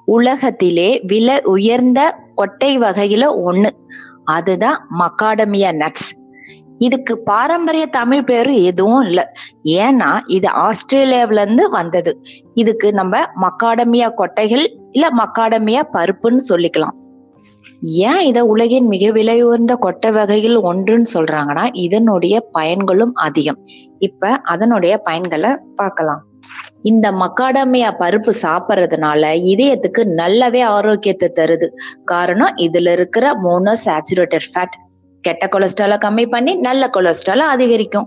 உலகத்திலே விலை உயர்ந்த கொட்டை வகையில ஒண்ணு. அதுதான் மக்காடமியா நட்ஸ். இதுக்கு பாரம்பரிய தமிழ் பேரு எதுவும் இல்ல. ஏன்னா இது ஆஸ்திரேலியாவில இருந்து வந்தது. இதுக்கு நம்ம மக்காடமியா கொட்டைகள் இல்ல மக்காடமியா பருப்புன்னு சொல்லிக்கலாம். ஏன் இத உலகின் மிக விலை உயர்ந்த கொட்டை வகைகள் ஒன்றுன்னு சொல்றாங்கன்னா இதனுடைய பயன்களும் அதிகம். இப்ப அதனுடைய பயன்களை பார்க்கலாம். இந்த மக்காடமியா பருப்பு சாப்பிட்றதுனால இதயத்துக்கு நல்லாவே ஆரோக்கியத்தை தருது. காரணம் இதுல இருக்கிற மோனோசாச்சுரேட்டட் ஃபேட் கெட்ட கொலஸ்ட்ராலை கம்மி பண்ணி நல்ல கொலஸ்ட்ராலை அதிகரிக்கும்.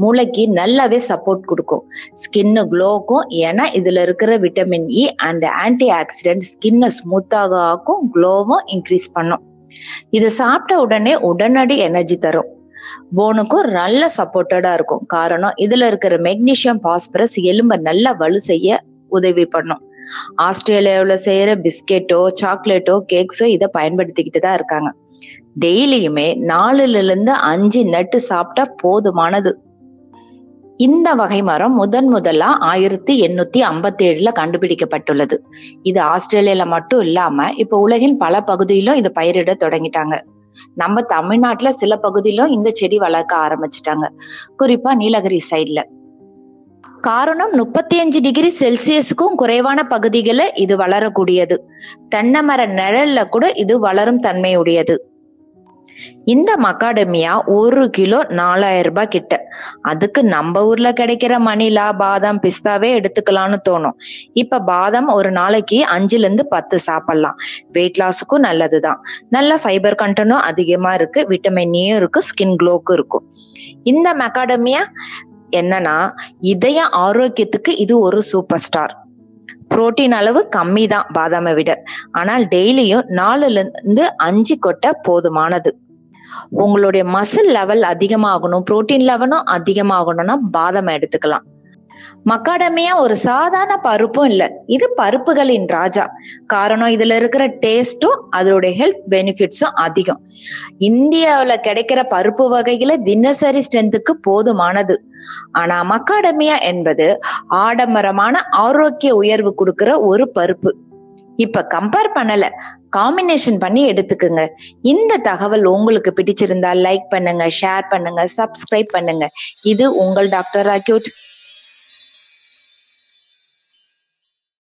மூளைக்கு நல்லாவே சப்போர்ட் கொடுக்கும். ஸ்கின்னு க்ளோக்கும். ஏன்னா இதுல இருக்கிற vitamin E and anti accident ஸ்கின்னை ஸ்மூத்தாக ஆக்கும், க்ளோவும் இன்க்ரீஸ் பண்ணும். இது சாப்பிட்ட உடனே உடனடி எனர்ஜி தரும். போனுக்கும் நல்ல சப்போர்ட்டடா இருக்கும். காரணம் இதுல இருக்கிற மெக்னீசியம் பாஸ்பரஸ் எலும்பை நல்லா வலு செய்ய உதவி பண்ணும். ஆஸ்திரேலியாவுல செய்யற பிஸ்கெட்டோ சாக்லேட்டோ கேக்ஸோ இதை பயன்படுத்திக்கிட்டு தான் இருக்காங்க. டெய்லியுமே 4 to 5 நட்டு சாப்பிட்டா போதுமானது. இந்த வகை மரம் முதலா 1857 கண்டுபிடிக்கப்பட்டுள்ளது. இது ஆஸ்திரேலியால மட்டும் இல்லாம இப்ப உலகின் பல பகுதியிலும் இது பயிரிட தொடங்கிட்டாங்க. நம்ம தமிழ்நாட்டுல சில பகுதியிலும் இந்த செடி வளர்க்க ஆரம்பிச்சுட்டாங்க. குறிப்பா நீலகிரி சைட்ல. காரணம் 35 டிகிரி செல்சியஸுக்கும் குறைவான பகுதிகளை இது வளரக்கூடியது. தென்னை மர நிழல்ல கூட இது வளரும் தன்மையுடையது. இந்த மக்காடமியா 1 கிலோ 4000 ரூபாய் கிட்ட. அதுக்கு நம்ம ஊர்ல கிடைக்கிற மணிலா பாதாம் பிஸ்தாவே எடுத்துக்கலாம்னு தோணும். இப்ப பாதாம் ஒரு நாளைக்கு 5 to 10 சாப்பிடலாம். வெயிட் லாஸுக்கும் நல்லதுதான். நல்ல ஃபைபர் கண்டனும் அதிகமா இருக்கு. விட்டமின் இயும் இருக்கு. ஸ்கின் க்ளோக்கும் இருக்கும். இந்த மக்காடமியா என்னன்னா இதய ஆரோக்கியத்துக்கு இது ஒரு சூப்பர் ஸ்டார். புரோட்டீன் அளவு கம்மி தான் பாதாமை விட. ஆனால் டெய்லியும் 4 to 5 கொட்டை போதுமானது. உங்களுடைய மசில் லெவல் அதிகமாகணும், புரோட்டீன் லெவலும் அதிகமாகணும்னா பாதாமை எடுத்துக்கலாம். மக்காடமியா ஒரு சாதாரண பருப்பும் இல்ல. இது பருப்புகளின் ராஜா. காரணம் இதுல இருக்கிற டேஸ்டும் அதோடைய ஹெல்த் பெனிஃபிட்ஸும் அதிகம். இந்தியாவில கிடைக்கிற பருப்பு வகைகளை தினசரி ஸ்ட்ரென்த்துக்கு போதுமானது. ஆனா மக்காடமியா என்பது ஆடம்பரமான ஆரோக்கிய உயர்வு கொடுக்கிற ஒரு பருப்பு. இப்ப கம்பேர் பண்ணல, காம்பினேஷன் பண்ணி எடுத்துக்குங்க. இந்த தகவல் உங்களுக்கு பிடிச்சிருந்தா லைக் பண்ணுங்க, ஷேர் பண்ணுங்க, சப்ஸ்கிரைப் பண்ணுங்க. இது உங்கள் டாக்டர் அக்யூட்.